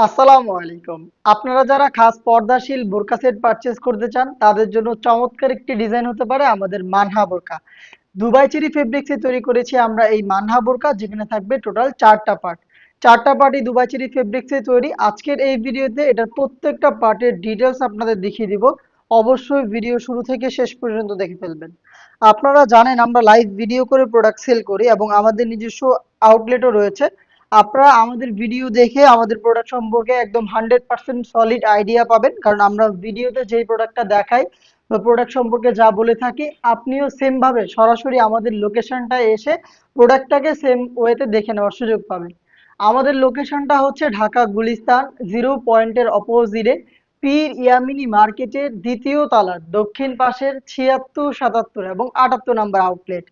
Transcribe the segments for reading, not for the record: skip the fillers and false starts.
আসসালামু আলাইকুম। আপনারা যারা খাস পর্দাশীল বোরকা সেট পারচেজ করতে চান তাদের জন্য চমৎকার একটি ডিজাইন হতে পারে আমাদের মানহা বোরকা। দুবাই চেরি ফেব্রিক্সে তৈরি করেছি আমরা এই মানহা বোরকা, যেখানে থাকবে টোটাল 4টা পার্ট। 4টা পার্টই দুবাই চেরি ফেব্রিক্সে তৈরি। আজকের এই ভিডিওতে এটার প্রত্যেকটা পার্টের ডিটেলস আপনাদের দেখিয়ে দিব। অবশ্যই ভিডিও শুরু থেকে শেষ পর্যন্ত দেখে ফেলবেন। আপনারা জানেন আমরা লাইভ ভিডিও করে প্রোডাক্ট সেল করি এবং আমাদের নিজস্ব আউটলেটও রয়েছে। আপনারা আমাদের ভিডিও দেখে আমাদের প্রোডাক্ট সম্পর্কে একদম 100% সলিড আইডিয়া পাবেন, কারণ আমরা ভিডিওতে যেই প্রোডাক্টটা দেখাই বা প্রোডাক্ট সম্পর্কে যা বলে থাকি, আপনিও সেম ভাবে সরাসরি আমাদের লোকেশনটায় এসে প্রোডাক্টটাকে সেম ওয়েতে দেখে নেওয়ার সুযোগ পাবেন। আমাদের লোকেশনটা হচ্ছে ঢাকা গুলিস্তান 0 পয়েন্টের অপোজিটে, পীর ইয়ামিনী মার্কেটের দ্বিতীয় তলার দক্ষিণ পাশের 76, 77 এবং 78 নাম্বার আউটলেট।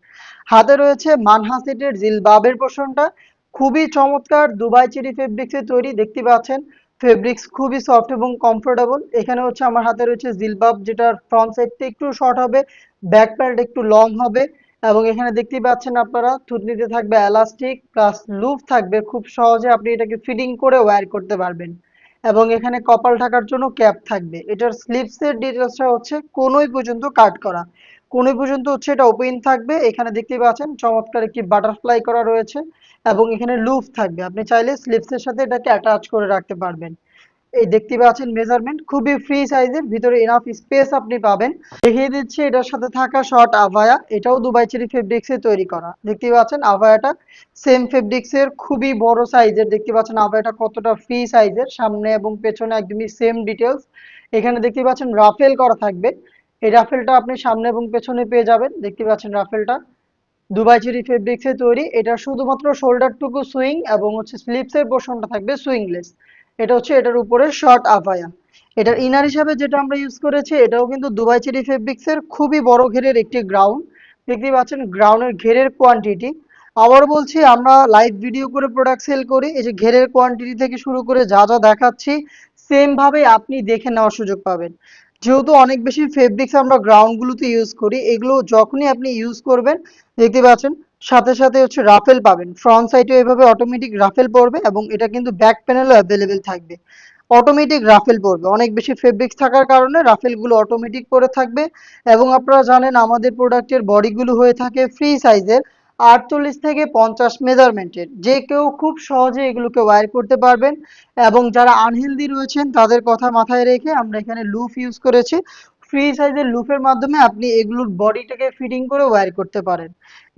হাতে রয়েছে মানহা সেটের জিলবাবের পোষণটা, খুবই চমৎকার দুবাই চেরি ফেব্রিক্সে তৈরি। দেখতে পাচ্ছেন ফেব্রিক্স খুবই সফট এবং কমফোর্টেবল। এখানে হচ্ছে আমার হাতে রয়েছে জিলবাব, যেটার ফ্রন্ট সাইডটা একটু শর্ট হবে, ব্যাক প্যান্ট একটু লং হবে। এবং এখানে দেখতেই পাচ্ছেন আপনারা থুতনিতে থাকবে এলাস্টিক প্লাস লুপ থাকবে, খুব সহজে আপনি এটাকে ফিটিং করে ওয়্যার করতে পারবেন। এবং এখানে কপাল ঢাকার জন্য ক্যাপ থাকবে। এটার স্লিভসের ডিটেলসটা হচ্ছে কোনোই পর্যন্ত কাট করা, কোনোই পর্যন্ত হচ্ছে এটা ওপেন থাকবে। এখানে দেখতেই পাচ্ছেন চমৎকার একটি বাটারফ্লাই করা রয়েছে এবং এখানে লুপ থাকবে, আপনি চাইলে স্লিপসের সাথে এটাকে অ্যাটাচ করে রাখতে পারবেন। এই দেখতে পাচ্ছেন মেজারমেন্ট খুবই ফ্রি সাইজের, ভিতরে এনাফ স্পেস আপনি পাবেন। দেখিয়ে দিচ্ছি এটার সাথে থাকা শর্ট আভায়া, এটাও দুবাই চেরি ফেব্রিক্সে তৈরি করা। দেখতে পাচ্ছেন আভায়াটা সেম ফেব্রিক্সের খুবই বড় সাইজের। দেখতে পাচ্ছেন আভায়াটা কতটা ফ্রি সাইজের, সামনে এবং পেছনে একদমই সেম ডিটেলস। এখানে দেখতে পাচ্ছেন রাফেল করা থাকবে, এই রাফেলটা আপনি সামনে এবং পেছনে পেয়ে যাবেন। দেখতে পাচ্ছেন রাফেলটা দুবাই চেরি ফেব্রিক্সে তৈরি। এটা শুধুমাত্র শোল্ডারটুকু সুইং এবং হচ্ছে স্লিপসের পোর্শনটা থাকবে সুইংলেস। এটা হচ্ছে এটার উপরে শর্ট আফায়া। এটার ইনার হিসাবে যেটা আমরা ইউজ করেছি এটাও কিন্তু দুবাই চেরি ফেব্রিক্সের খুবই বড় ঘেরের একটি গ্রাউন্ড। দেখতে পাচ্ছেন গ্রাউন্ডের ঘেরের কোয়ান্টিটি। আবার বলছি আমরা লাইভ ভিডিও করে প্রোডাক্ট সেল করি, এই যে ঘেরের কোয়ান্টিটি থেকে শুরু করে যা যা দেখাচ্ছি সেম ভাবে আপনি দেখে নেওয়ার সুযোগ পাবেন। যেহেতু অনেক বেশি ফেব্রিক্স আমরা গ্রাউন্ডগুলোতে ইউজ করি, এগুলো যখনই আপনি ইউজ করবেন দেখতে পাচ্ছেন সাথে সাথে হচ্ছে রাফেল পাবেন। ফ্রন্ট সাইডে এভাবে অটোমেটিক রাফেল পড়বে এবং এটা কিন্তু ব্যাক প্যানেলও অ্যাভেলেবেল থাকবে। অটোমেটিক রাফেল পড়বে, অনেক বেশি ফেব্রিক্স থাকার কারণে রাফেলগুলো অটোমেটিক পরে থাকবে। এবং আপনারা জানেন আমাদের প্রোডাক্টের বডিগুলো হয়ে থাকে ফ্রি সাইজের, 48 থেকে 50 মেজারমেন্টের। যে কেউ খুব সহজে এগুলোকে ওয়্যার করতে পারবেন। এবং যারা আনহেলদি রয়েছেন তাদের কথা মাথায় রেখে আমরা এখানে লুফ ইউজ করেছি। ফ্রি সাইজের লুফের মাধ্যমে আপনি এগুলোর বডিটাকে ফিটিং করে ওয়্যার করতে পারেন।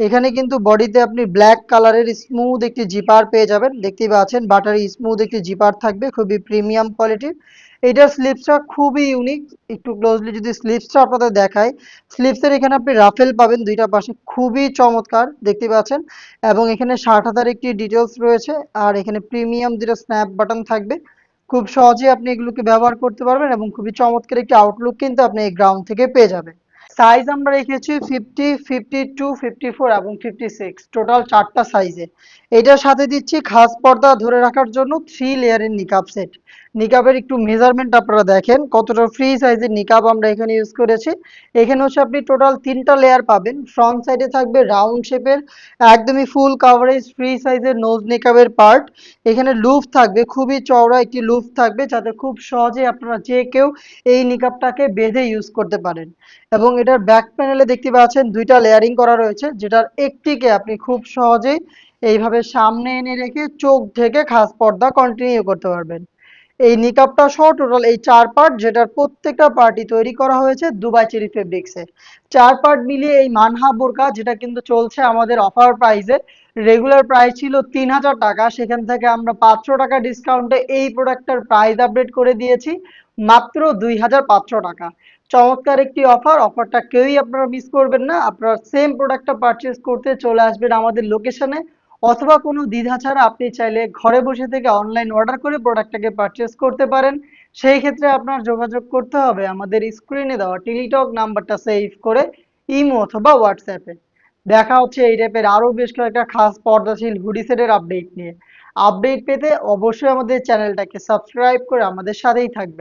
এখানে কিন্তু বডিতে আপনি ব্ল্যাক কালারের স্মুথ একটি জিপার পেয়ে যাবেন। দেখতেই পাচ্ছেন বাটারি স্মুথ একটি জিপার থাকবে, খুবই প্রিমিয়াম কোয়ালিটির। এটার স্লিপসটা খুবই ইউনিক। একটু ক্লোজলি যদি স্লিপসটা আপনাদের দেখায়, স্লিপসের এখানে আপনি রাফেল পাবেন দুইটা পাশে, খুবই চমৎকার দেখতে পাচ্ছেন। এবং এখানে 60,000 একটি ডিটেলস রয়েছে, আর এখানে প্রিমিয়াম যেটা স্ন্যাপ বাটন থাকবে। খুব সহজে আপনি এগুলোকে ব্যবহার করতে পারবেন এবং খুবই চমৎকার একটি আউটলুক কিন্তু আপনি এই গ্রাউন্ড থেকে পেয়ে যাবেন। সাইজ আমরা রেখেছি 50, 52, 54 এবং 56, টোটাল 4টা সাইজে। এটার সাথে দিচ্ছি খাস পর্দা ধরে রাখার জন্য 3 লেয়ারের নিকাব সেট। নিকাবের একটু মেজারমেন্ট আপনারা দেখেন কতটা ফ্রি সাইজের নিকাব আমরা এখানে ইউজ করেছি। এখানে হচ্ছে আপনি টোটাল 3টা লেয়ার পাবেন। ফ্রন্ট সাইডে থাকবে রাউন্ড শেপের একদমই ফুল কাভারেজ ফ্রি সাইজের নোজ নিকাবের পার্ট। এখানে লুফ থাকবে, খুবই চওড়া একটি লুফ থাকবে, যাতে খুব সহজে আপনারা যে কেউ এই নিকাবটাকে বেঁধে ইউজ করতে পারেন। এবং এটার ব্যাক প্যানেলে দেখতে পাচ্ছেন দুইটা লেয়ারিং করা রয়েছে, যেটার একটিকে আপনি খুব সহজেই এইভাবে সামনে এনে রেখে চোখ ঢেকে খাস পর্দা কন্টিনিউ করতে পারবেন। এই নিকাবটা সহ টোটাল এই 4 পার্ট, যেটার প্রত্যেকটা পার্টই তৈরি করা হয়েছে দুবাই চেরি ফেব্রিক্সে। 4 পার্ট মিলিয়ে এই মানহা বোরকা, যেটা কিন্তু চলছে আমাদের অফার প্রাইসে। রেগুলার প্রাইস ছিল 3000 টাকা, সেখান থেকে আমরা 500 টাকা ডিসকাউন্টে এই প্রোডাক্টটার প্রাইস আপডেট করে দিয়েছি মাত্র 2500 টাকা। চমৎকার একটি অফার, অফারটা কেউই আপনারা মিস করবেন না। আপনারা সেম প্রোডাক্টটা পারচেজ করতে চলে আসবেন আমাদের লোকেশনে, অথবা কোনো দ্বিধা ছাড়া আপনি চাইলে ঘরে বসে থেকে অনলাইন অর্ডার করে প্রোডাক্টটাকে পারচেজ করতে পারেন। সেই ক্ষেত্রে আপনার যোগাযোগ করতে হবে আমাদের স্ক্রিনে দেওয়া টেলিটক নাম্বারটা সেভ করে ইমো অথবা হোয়াটসঅ্যাপে। দেখা হচ্ছে এই টাইপের আরো বেশ কয়েকটা খাস পর্দাশীল হুডি সেটের আপডেট নিয়ে। আপডেট পেতে অবশ্যই আমাদের চ্যানেলটাকে সাবস্ক্রাইব করে আমাদের সাথেই থাকবেন।